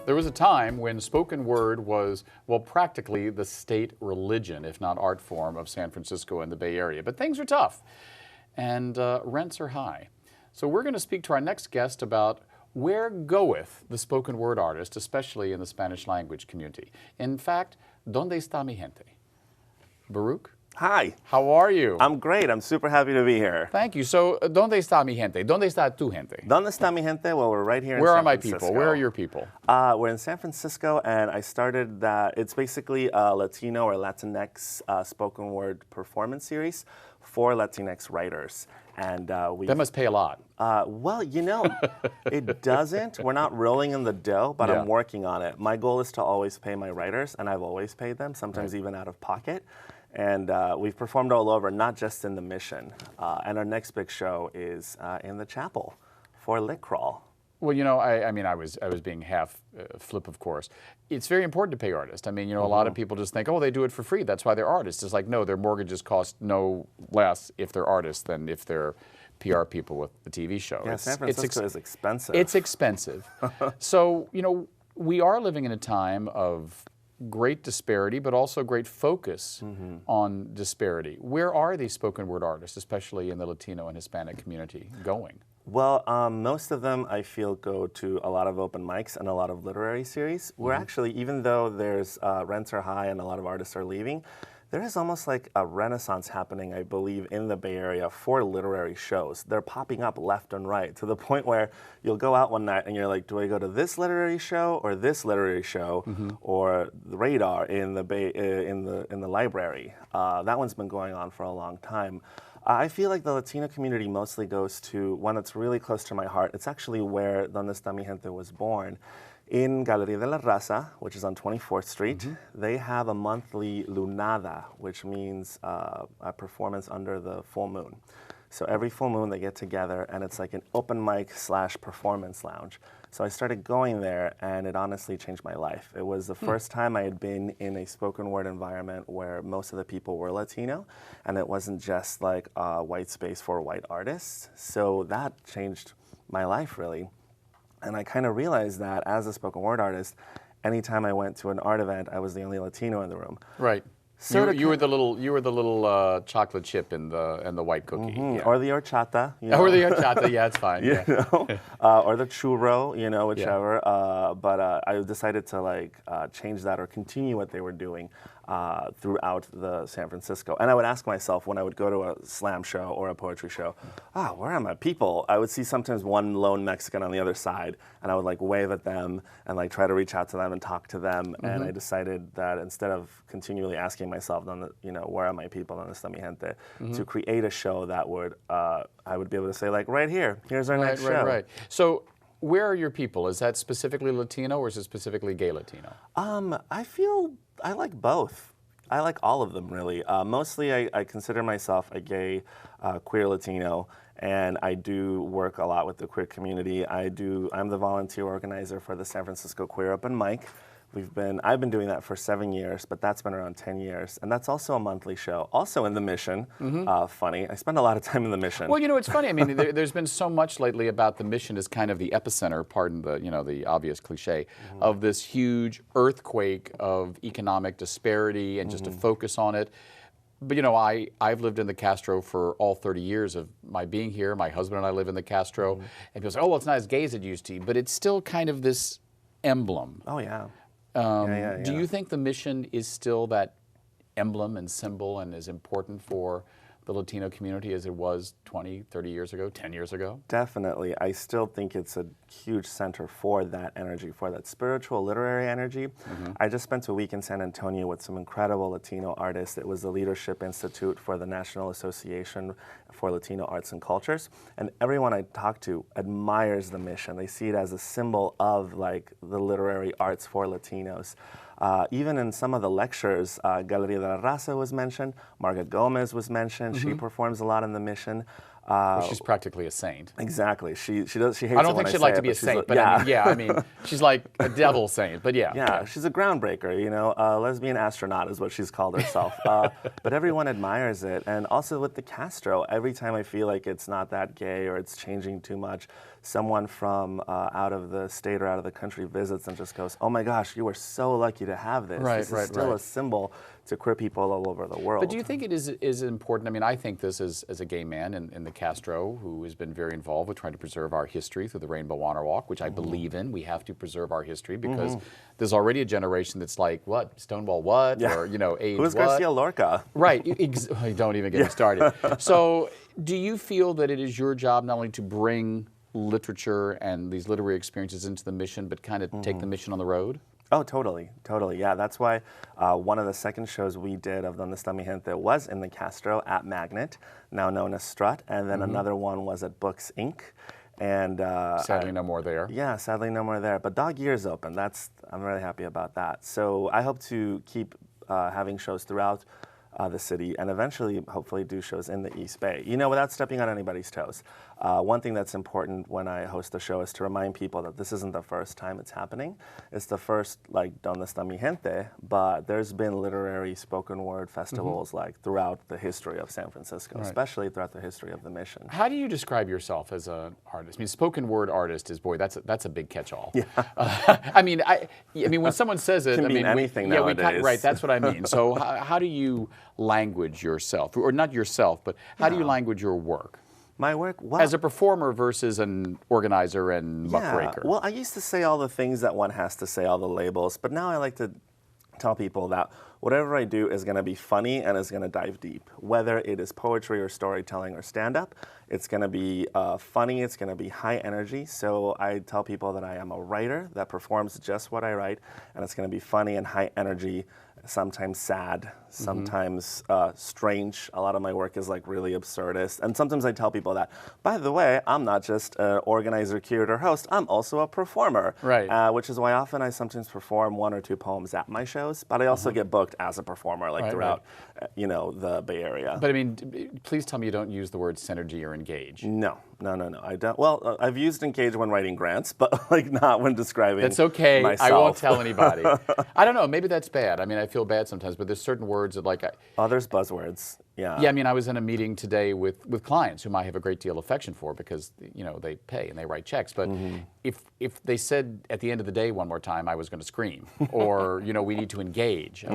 There was a time when spoken word was, well, practically the state religion, if not art form, of San Francisco and the Bay Area. But things are tough, and rents are high. So we're going to speak to our next guest about where goeth the spoken word artist, especially in the Spanish language community. In fact, Donde Esta Mi Gente? Baruch? Hi. How are you? I'm great. I'm super happy to be here. Thank you. So, ¿Dónde está mi gente? ¿Dónde está tu gente? ¿Dónde está mi gente? Well, we're right here in Where San are my Francisco. people? Where are your people? We're in San Francisco, and I started that. It's basically a Latino or Latinx spoken word performance series for Latinx writers. And That must pay a lot. Well, you know, it doesn't. We're not rolling in the dough, but Yeah. I'm working on it. My goal is to always pay my writers, and I've always paid them, sometimes even out of pocket. And we've performed all over, not just in the Mission. And our next big show is in the chapel for Lit Crawl. Well, you know, I mean, I was being half flip, of course. It's very important to pay artists. I mean, you know, a lot of people just think, oh, they do it for free. That's why they're artists. It's like, no, their mortgages cost no less if they're artists than if they're PR people with the TV show. Yeah, San Francisco is expensive. It's expensive. So, you know, we are living in a time of great disparity, but also great focus on disparity. Where are these spoken word artists, especially in the Latino and Hispanic community, going? Well, most of them, I feel, go to a lot of open mics and a lot of literary series. We're actually, even though there's rents are high and a lot of artists are leaving, there is almost like a renaissance happening, I believe, in the Bay Area for literary shows. They're popping up left and right to the point where you'll go out one night and you're like, do I go to this literary show or this literary show or the Radar in the Bay, in the library? That one's been going on for a long time. I feel like the Latino community mostly goes to one that's really close to my heart. It's actually where Donde Esta Mi Gente was born. In Galeria de la Raza, which is on 24th Street, they have a monthly lunada, which means a performance under the full moon. So every full moon they get together, and it's like an open mic / performance lounge. So I started going there, and it honestly changed my life. It was the first time I had been in a spoken word environment where most of the people were Latino, and it wasn't just like a white space for white artists. So that changed my life, really. And I kind of realized that as a spoken word artist, anytime I went to an art event, I was the only Latino in the room. Right. So you were the little chocolate chip in the white cookie. Yeah. Or the horchata. You know? Or the horchata, yeah, it's fine. You know? Or the churro, you know, whichever. But I decided to change that or continue what they were doing throughout the San Francisco. And I would ask myself when I would go to a slam show or a poetry show, where are my people? I would see sometimes one lone Mexican on the other side, and I would like wave at them and like try to reach out to them and talk to them. And I decided that instead of continually asking myself, where are my people, Donde Esta Mi Gente, to create a show that would, I would be able to say like, right here, here's our next show. Right. So where are your people? Is that specifically Latino or is it specifically gay Latino? I feel I like both. I like all of them, really. Mostly, I consider myself a gay, queer Latino, and I do work a lot with the queer community. I'm the volunteer organizer for the San Francisco Queer Open Mic. I've been doing that for 7 years, but that's been around 10 years. And that's also a monthly show, also in the Mission. Funny, I spend a lot of time in the Mission. Well, you know, it's funny. I mean, there's been so much lately about the Mission as kind of the epicenter, pardon the obvious cliche, of this huge earthquake of economic disparity and just a focus on it. But, you know, I've lived in the Castro for all 30 years of my being here. My husband and I live in the Castro. And people say, oh, well, it's not as gay as it used to be. But it's still kind of this emblem. Oh, yeah. Do you think the Mission is still that emblem and symbol and as important for the Latino community as it was 20, 30 years ago, 10 years ago? Definitely. I still think it's a huge center for that energy, for that spiritual, literary energy. I just spent a week in San Antonio with some incredible Latino artists. It was the Leadership Institute for the National Association for Latino Arts and Cultures. And everyone I talked to admires the Mission. They see it as a symbol of like the literary arts for Latinos. Even in some of the lectures, Galeria de la Raza was mentioned, Marga Gomez was mentioned, she performs a lot in the Mission. Well, she's practically a saint. Exactly. She hates it when I say I don't think she'd like to be a saint, but I mean, she's like a devil saint, but yeah. Yeah, she's a groundbreaker, you know, lesbian astronaut is what she's called herself. But everyone admires it. And also with the Castro, every time I feel like it's not that gay or it's changing too much, someone from out of the state or out of the country visits and just goes, oh my gosh, you were so lucky to have this. Right, this is still a symbol to queer people all over the world. But do you think it is important? I mean, I think this as a gay man in the Castro who has been very involved with trying to preserve our history through the Rainbow Honor Walk, which I believe in. We have to preserve our history because there's already a generation that's like, what, Stonewall what? Yeah. Or, you know, AIDS Who's what? Garcia Lorca? Right. Don't even get me started. So do you feel that it is your job not only to bring literature and these literary experiences into the mission, but kind of take the mission on the road? Oh, totally, totally. Yeah, that's why one of the second shows we did of Donde Esta Mi Gente was in the Castro at Magnet, now known as Strut, and then another one was at Books Inc. And Sadly, no more there. Yeah, sadly, no more there. But Dog Ear's open. I'm really happy about that. So I hope to keep having shows throughout the city, and eventually, hopefully, do shows in the East Bay. You know, without stepping on anybody's toes. One thing that's important when I host the show is to remind people that this isn't the first time it's happening. It's the first, like, Donde Esta Mi Gente, but there's been literary spoken word festivals, like, throughout the history of San Francisco, especially throughout the history of the mission. How do you describe yourself as an artist? I mean, spoken word artist is, boy, that's a big catch-all. Yeah. I mean, when someone says it, Can mean anything nowadays. Right, that's what I mean. So how do you language yourself, or not yourself, but how do you language your work? My work, well, as a performer versus an organizer and muckraker. Well, I used to say all the things that one has to say, all the labels, but now I like to tell people that whatever I do is going to be funny and is going to dive deep. Whether it is poetry or storytelling or stand-up, it's going to be funny, it's going to be high energy. So I tell people that I am a writer that performs just what I write, and it's going to be funny and high energy, sometimes sad, sometimes strange. A lot of my work is like really absurdist. And sometimes I tell people that, by the way, I'm not just an organizer, curator, host, I'm also a performer. Right. Which is why often I sometimes perform 1 or 2 poems at my shows, but I also get booked as a performer, like throughout, you know, the Bay Area. But I mean, please tell me you don't use the word synergy or engage. No, I don't. Well, I've used engage when writing grants, but like not when describing That's okay. myself. I won't tell anybody. I don't know. Maybe that's bad. I mean, I feel bad sometimes, but there's certain words that like... there's buzzwords. Yeah. Yeah, I mean, I was in a meeting today with clients whom I have a great deal of affection for because, you know, they pay and they write checks. But if they said at the end of the day one more time, I was going to scream. Or, you know, we need to engage.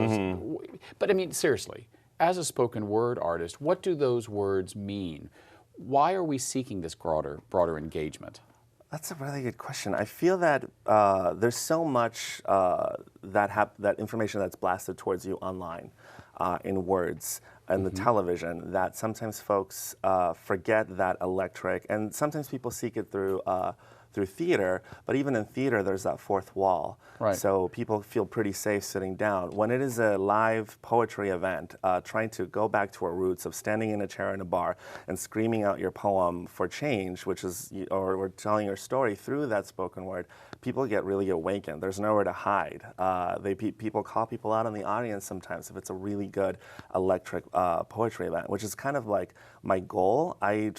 But I mean, seriously, as a spoken word artist, what do those words mean? Why are we seeking this broader engagement? That's a really good question. I feel that there's so much that information that's blasted towards you online in words and the television that sometimes folks forget that electric, and sometimes people seek it through theater, but even in theater there's that fourth wall. Right. So people feel pretty safe sitting down. When it is a live poetry event, trying to go back to our roots of standing in a chair in a bar and screaming out your poem for change, which is, or telling your story through that spoken word, people get really awakened. There's nowhere to hide. People call people out in the audience sometimes if it's a really good electric poetry event, which is kind of like my goal. I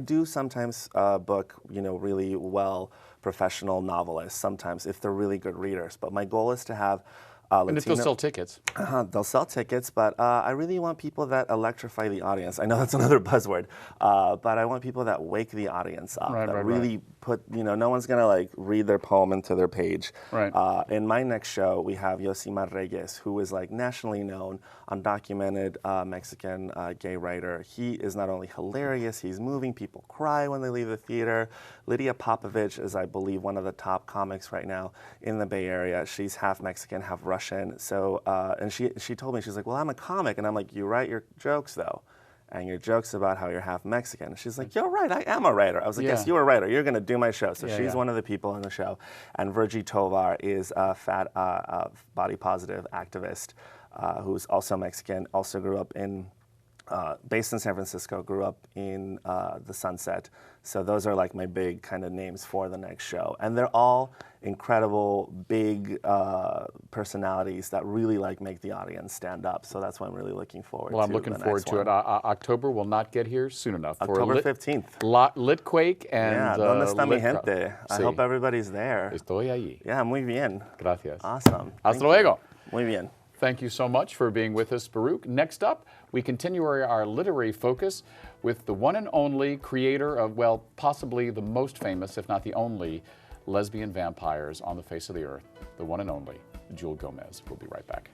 do sometimes book, you know, really well professional novelists sometimes if they're really good readers, but my goal is to have and if they'll sell tickets. They'll sell tickets, but I really want people that electrify the audience. I know that's another buzzword, but I want people that wake the audience up, really put, you know, no one's going to like read their poem into their page. Right. In my next show, we have Yosimar Reyes, who is like nationally known, undocumented Mexican gay writer. He is not only hilarious, he's moving, people cry when they leave the theater. Lydia Popovich is, I believe, one of the top comics right now in the Bay Area. She's half Mexican, half Russian. So, and she told me, she's like, well, I'm a comic. And I'm like, you write your jokes, though. And your jokes about how you're half Mexican. She's like, you're right, I am a writer. I was like, yes, you're a writer. You're going to do my show. So she's one of the people in the show. And Virgie Tovar is a fat, body positive activist who's also Mexican, also grew up in, based in San Francisco, grew up in the Sunset. So those are like my big kind of names for the next show. And they're all incredible, big personalities that really like make the audience stand up. So that's what I'm really looking forward to. Well, I'm looking forward to it. October will not get here soon enough. October 15th. Litquake and yeah, Donde Esta Mi Gente. I hope everybody's there. Estoy allí. Yeah, muy bien. Gracias. Awesome. Hasta luego. Muy bien. Thank you so much for being with us, Baruch. Next up, we continue our literary focus with the one and only creator of, well, possibly the most famous, if not the only, lesbian vampires on the face of the earth, the one and only Jewel Gomez. We'll be right back.